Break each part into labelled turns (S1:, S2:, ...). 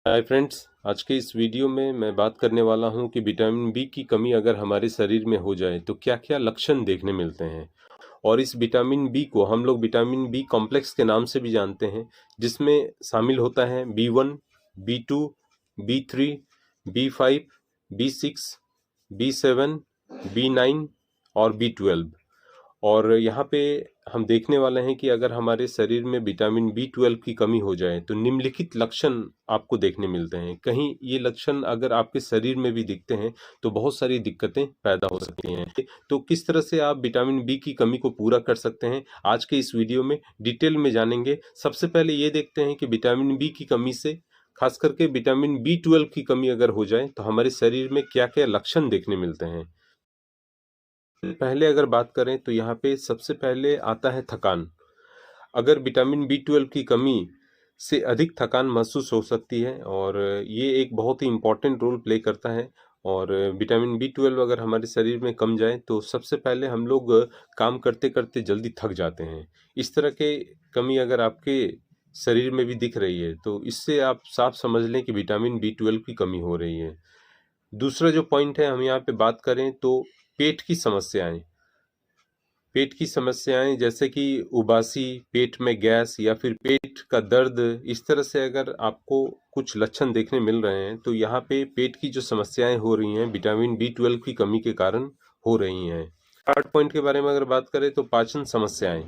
S1: Hi friends, आज के इस वीडियो में मैं बात करने वाला हूं कि विटामिन बी की कमी अगर हमारे शरीर में हो जाए तो क्या-क्या लक्षण देखने मिलते हैं। और इस विटामिन बी को हम लोग विटामिन बी कॉम्प्लेक्स के नाम से भी जानते हैं, जिसमें शामिल होता है बी1, बी2, बी3, बी5, बी6, बी7, बी9 और बी12। और यहाँ पे हम देखने वाले हैं कि अगर हमारे शरीर में विटामिन बी12 की कमी हो जाए तो निम्नलिखित लक्षण आपको देखने मिलते हैं। कहीं ये लक्षण अगर आपके शरीर में भी दिखते हैं तो बहुत सारी दिक्कतें पैदा हो सकती हैं। तो किस तरह से आप विटामिन बी की कमी को पूरा कर सकते हैं, आज के इस वीडियो में डिटेल में जानेंगे। सबसे पहले ये देखते हैं कि विटामिन बी की कमी से, खास करके विटामिन बी12 की कमी अगर हो जाए तो हमारे शरीर में क्या क्या लक्षण देखने मिलते हैं। पहले अगर बात करें तो यहाँ पे सबसे पहले आता है थकान। अगर विटामिन बी12 की कमी से अधिक थकान महसूस हो सकती है और ये एक बहुत ही इम्पोर्टेंट रोल प्ले करता है। और विटामिन बी12 अगर हमारे शरीर में कम जाए तो सबसे पहले हम लोग काम करते करते जल्दी थक जाते हैं। इस तरह के कमी अगर आपके शरीर में भी दिख रही है तो इससे आप साफ समझ लें कि विटामिन बी12 की कमी हो रही है। दूसरा जो पॉइंट है, हम यहाँ पे बात करें तो पेट की समस्याएं। पेट की समस्याएं जैसे कि उबासी, पेट में गैस या फिर पेट का दर्द, इस तरह से अगर आपको कुछ लक्षण देखने मिल रहे हैं तो यहाँ पे पेट की जो समस्याएं हो रही हैं विटामिन बी12 की कमी के कारण हो रही हैं। थर्ड पॉइंट के बारे में अगर बात करें तो पाचन समस्याएं।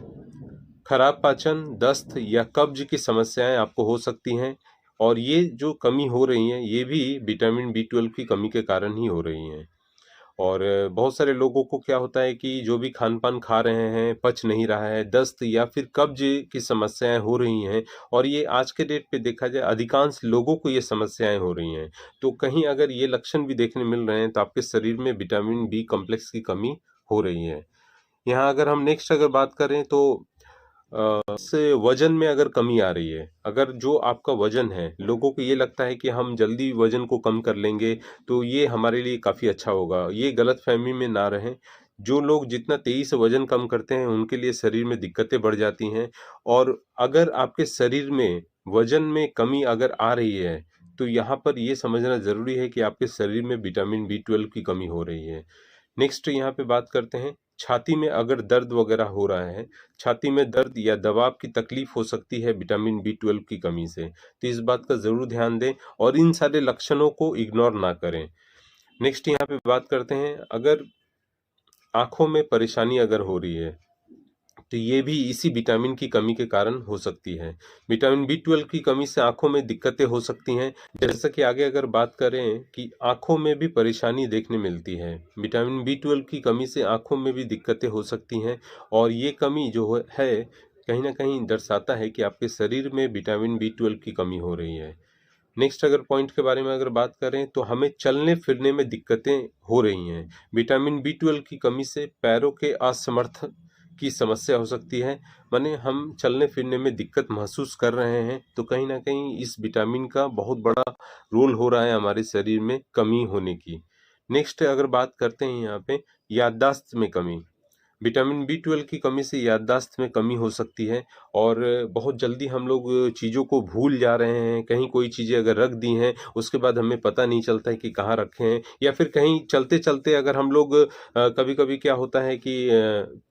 S1: खराब पाचन, दस्त या कब्ज की समस्याएं आपको हो सकती हैं और ये जो कमी हो रही है ये भी विटामिन बी12 की कमी के कारण ही हो रही हैं। और बहुत सारे लोगों को क्या होता है कि जो भी खान-पान खा रहे हैं, पच नहीं रहा है, दस्त या फिर कब्ज़ की समस्याएँ हो रही हैं और ये आज के डेट पे देखा जाए अधिकांश लोगों को ये समस्याएँ हो रही हैं। तो कहीं अगर ये लक्षण भी देखने मिल रहे हैं तो आपके शरीर में विटामिन बी कॉम्प्लेक्स की कमी हो रही है। यहाँ अगर हम नेक्स्ट अगर बात करें तो से वजन में अगर कमी आ रही है, अगर जो आपका वजन है, लोगों को ये लगता है कि हम जल्दी वजन को कम कर लेंगे तो ये हमारे लिए काफ़ी अच्छा होगा। ये गलतफ़हमी में ना रहें। जो लोग जितना तेज़ी से वजन कम करते हैं उनके लिए शरीर में दिक्कतें बढ़ जाती हैं। और अगर आपके शरीर में वजन में कमी अगर आ रही है तो यहाँ पर ये समझना ज़रूरी है कि आपके शरीर में विटामिन बी12 की कमी हो रही है। नेक्स्ट यहाँ पे बात करते हैं, छाती में अगर दर्द वगैरह हो रहा है, छाती में दर्द या दबाव की तकलीफ हो सकती है विटामिन बी12 की कमी से, तो इस बात का ज़रूर ध्यान दें और इन सारे लक्षणों को इग्नोर ना करें। नेक्स्ट यहाँ पे बात करते हैं, अगर आँखों में परेशानी अगर हो रही है तो ये भी इसी विटामिन की कमी के कारण हो सकती है। विटामिन बी12 की कमी से आँखों में दिक्कतें हो सकती हैं। जैसा कि आगे अगर बात करें कि आँखों में भी परेशानी देखने मिलती है। विटामिन बी12 की कमी से आँखों में भी दिक्कतें हो सकती हैं और ये कमी जो है कहीं न कहीं दर्शाता है कि आपके शरीर में विटामिन बी12 की कमी हो रही है। नेक्स्ट अगर पॉइंट के बारे में अगर बात करें तो हमें चलने-फिरने में दिक्कतें हो रही हैं। विटामिन बी12 की कमी से पैरों के असमर्थ की समस्या हो सकती है। माने हम चलने-फिरने में दिक्कत महसूस कर रहे हैं तो कहीं न कहीं इस विटामिन का बहुत बड़ा रोल हो रहा है हमारे शरीर में कमी होने की। नेक्स्ट अगर बात करते हैं यहाँ पे याददाश्त में कमी। विटामिन बी12 की कमी से याददाश्त में कमी हो सकती है और बहुत जल्दी हम लोग चीज़ों को भूल जा रहे हैं। कहीं कोई चीज़ें अगर रख दी हैं, उसके बाद हमें पता नहीं चलता है कि कहाँ रखे हैं या फिर कहीं चलते-चलते अगर हम लोग कभी-कभी क्या होता है कि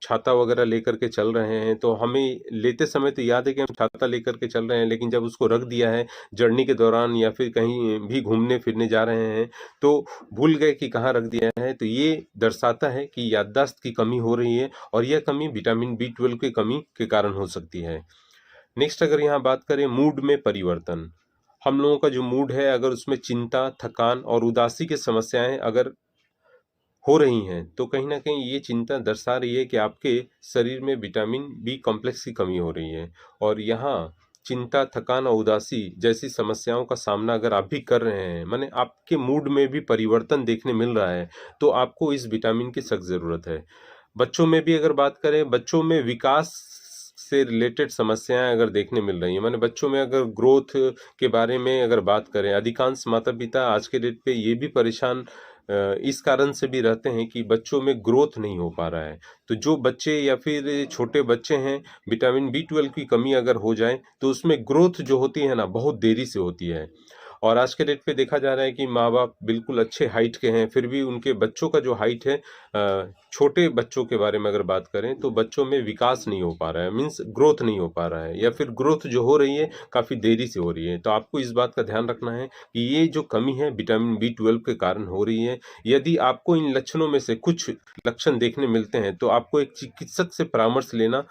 S1: छाता वगैरह लेकर के चल रहे हैं, तो हमें लेते समय तो याद है कि हम छाता लेकर के चल रहे हैं, लेकिन जब उसको रख दिया है जर्नी के दौरान या फिर कहीं भी घूमने-फिरने जा रहे हैं, तो भूल गए कि कहाँ रख दिया है। तो ये दर्शाता है कि याददाश्त की कमी हो रही है और यह कमी विटामिन बी12 की कमी के कारण हो सकती है। नेक्स्ट अगर यहाँ बात करें मूड में परिवर्तन, हम लोगों का जो मूड है अगर उसमें चिंता, थकान और उदासी की समस्याएं अगर हो रही हैं तो कहीं न कहीं ये चिंता दर्शा रही है कि आपके शरीर में विटामिन बी कॉम्प्लेक्स की कमी हो रही है। और यहाँ चिंता, थकान और उदासी जैसी समस्याओं का सामना अगर आप भी कर रहे हैं, माने आपके मूड में भी परिवर्तन देखने मिल रहा है, तो आपको इस विटामिन की सख्त ज़रूरत है। बच्चों में भी अगर बात करें, बच्चों में विकास से रिलेटेड समस्याएं अगर देखने मिल रही हैं, माने बच्चों में अगर ग्रोथ के बारे में अगर बात करें, अधिकांश माता-पिता आज के डेट पे ये भी परेशान इस कारण से भी रहते हैं कि बच्चों में ग्रोथ नहीं हो पा रहा है। तो जो बच्चे या फिर छोटे बच्चे हैं, विटामिन बी12 की कमी अगर हो जाए, तो उसमें ग्रोथ जो होती है ना, बहुत देरी से होती है। और आज के डेट पे देखा जा रहा है कि माँ बाप बिल्कुल अच्छे हाइट के हैं, फिर भी उनके बच्चों का जो हाइट है, छोटे बच्चों के बारे में अगर बात करें तो बच्चों में विकास नहीं हो पा रहा है, मीन्स ग्रोथ नहीं हो पा रहा है, या फिर ग्रोथ जो हो रही है काफ़ी देरी से हो रही है। तो आपको इस बात का ध्यान रखना है कि ये जो कमी है विटामिन B12 के कारण हो रही है। यदि आपको इन लक्षणों में से कुछ लक्षण देखने मिलते हैं तो आपको एक चिकित्सक से परामर्श लेना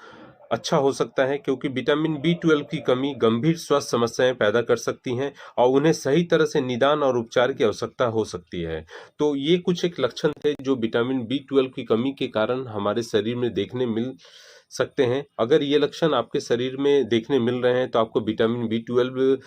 S1: अच्छा हो सकता है, क्योंकि विटामिन B12 की कमी गंभीर स्वास्थ्य समस्याएं पैदा कर सकती हैं और उन्हें सही तरह से निदान और उपचार की आवश्यकता हो सकती है। तो ये कुछ एक लक्षण थे जो विटामिन B12 की कमी के कारण हमारे शरीर में देखने मिल सकते हैं। अगर ये लक्षण आपके शरीर में देखने मिल रहे हैं तो आपको विटामिन B12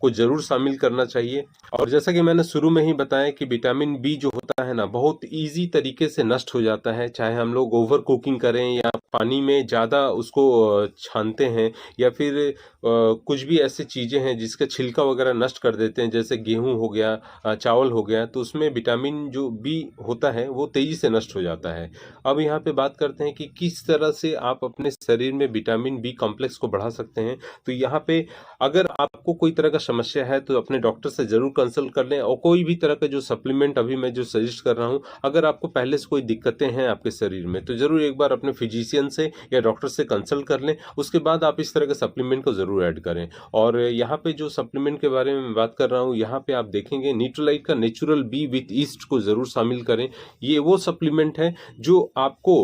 S1: को जरूर शामिल करना चाहिए। और जैसा कि मैंने शुरू में ही बताया कि विटामिन बी जो होता है ना, बहुत इजी तरीके से नष्ट हो जाता है, चाहे हम लोग ओवर कुकिंग करें या पानी में ज़्यादा उसको छानते हैं, या फिर कुछ भी ऐसी चीज़ें हैं जिसका छिलका वगैरह नष्ट कर देते हैं, जैसे गेहूं हो गया, चावल हो गया, तो उसमें विटामिन जो बी होता है वो तेज़ी से नष्ट हो जाता है। अब यहाँ पे बात करते हैं कि किस तरह से आप अपने शरीर में विटामिन बी कॉम्प्लेक्स को बढ़ा सकते हैं। तो यहाँ पे अगर आपको कोई तरह का समस्या है तो अपने डॉक्टर से जरूर कंसल्ट कर लें, और कोई भी तरह का जो सप्लीमेंट अभी मैं जो सजेस्ट कर रहा हूँ, अगर आपको पहले से कोई दिक्कतें हैं आपके शरीर में तो जरूर एक बार अपने फिजिशियन से या डॉक्टर से कंसल्ट कर लें, उसके बाद आप इस तरह के सप्लीमेंट को जरूर ऐड करें। और यहाँ पे जो सप्लीमेंट के बारे में मैं बात कर रहा हूँ, यहाँ पे आप देखेंगे न्यूट्रोलाइट का नेचुरल बी विथ ईस्ट को जरूर शामिल करें। ये वो सप्लीमेंट है जो आपको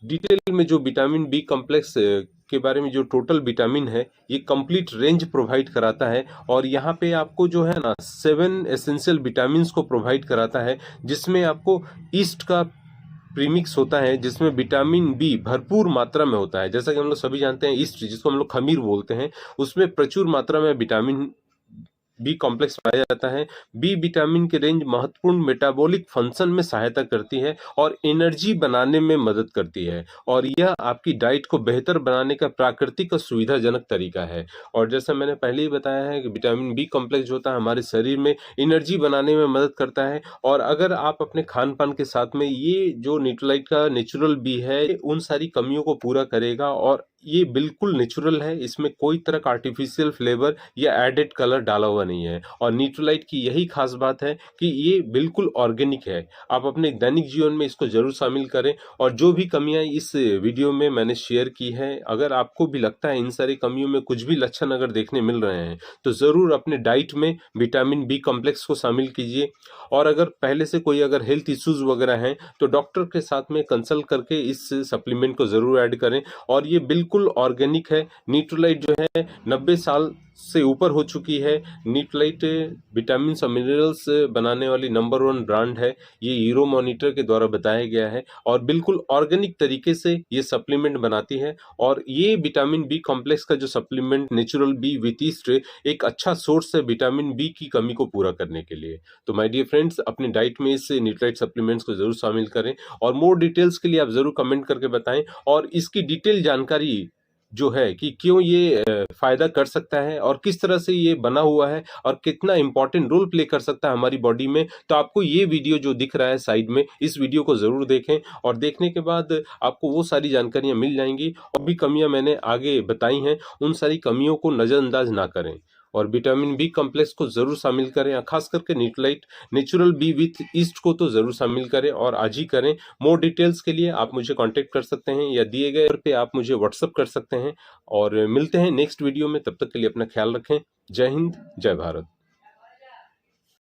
S1: डिटेल में जो विटामिन बी कॉम्प्लेक्स के बारे में जो टोटल विटामिन है ये कंप्लीट रेंज प्रोवाइड कराता है। और यहाँ पे आपको जो है ना 7 एसेंशियल विटामिन को प्रोवाइड कराता है, जिसमें आपको ईस्ट का प्रीमिक्स होता है, जिसमें विटामिन बी भरपूर मात्रा में होता है। जैसा कि हम लोग सभी जानते हैं ईस्ट जिसको हम लोग खमीर बोलते हैं, उसमें प्रचुर मात्रा में विटामिन बी कॉम्प्लेक्स पाया जाता है। बी विटामिन की रेंज महत्वपूर्ण मेटाबॉलिक फंक्शन में सहायता करती है और एनर्जी बनाने में मदद करती है, और यह आपकी डाइट को बेहतर बनाने का प्राकृतिक और सुविधाजनक तरीका है। और जैसा मैंने पहले ही बताया है कि विटामिन बी कॉम्प्लेक्स जो होता है हमारे शरीर में एनर्जी बनाने में मदद करता है। और अगर आप अपने खान पान के साथ में ये जो न्यूट्रोलाइट का नेचुरल बी है उन सारी कमियों को पूरा करेगा, और ये बिल्कुल नेचुरल है, इसमें कोई तरह का आर्टिफिशियल फ्लेवर या एडेड कलर डाला हुआ नहीं है। और न्यूट्रोलाइट की यही खास बात है कि ये बिल्कुल ऑर्गेनिक है। आप अपने दैनिक जीवन में इसको जरूर शामिल करें। और जो भी कमियां इस वीडियो में मैंने शेयर की है, अगर आपको भी लगता है इन सारी कमियों में कुछ भी लक्षण अगर देखने मिल रहे हैं तो जरूर अपने डाइट में विटामिन बी कॉम्प्लेक्स को शामिल कीजिए। और अगर पहले से कोई अगर हेल्थ इश्यूज वगैरह हैं तो डॉक्टर के साथ में कंसल्ट करके इस सप्लीमेंट को जरूर ऐड करें। और ये बिल्कुल ऑर्गेनिक है। न्यूट्रोलाइट जो है 90 साल से ऊपर हो चुकी है। न्यूट्रोलाइट विटामिन और मिनरल्स बनाने वाली नंबर 1 ब्रांड है। ये हीरो मॉनिटर के द्वारा बताया गया है और बिल्कुल ऑर्गेनिक तरीके से ये सप्लीमेंट बनाती है। और ये विटामिन बी कॉम्प्लेक्स का जो supplement natural B with east एक अच्छा सोर्स है विटामिन बी की कमी को पूरा करने के लिए। तो माय डियर फ्रेंड्स, अपनी डाइट में इस न्यूट्रोलाइट सप्लीमेंट्स को जरूर शामिल करें। और मोर डिटेल्स के लिए आप जरूर कमेंट करके बताएं, और इसकी डिटेल जानकारी जो है कि क्यों ये फायदा कर सकता है और किस तरह से ये बना हुआ है और कितना इंपॉर्टेंट रोल प्ले कर सकता है हमारी बॉडी में, तो आपको ये वीडियो जो दिख रहा है साइड में, इस वीडियो को जरूर देखें। और देखने के बाद आपको वो सारी जानकारियां मिल जाएंगी। और भी कमियां मैंने आगे बताई हैं, उन सारी कमियों को नजरअंदाज ना करें और विटामिन बी कॉम्प्लेक्स को जरूर शामिल करें। खास करके Nutrilite natural B with east को तो जरूर शामिल करें और आज ही करें। मोर डिटेल्स के लिए आप मुझे कांटेक्ट कर सकते हैं या दिए गए नंबर पे आप मुझे व्हाट्सअप कर सकते हैं। और मिलते हैं नेक्स्ट वीडियो में, तब तक के लिए अपना ख्याल रखें। जय हिंद, जय भारत।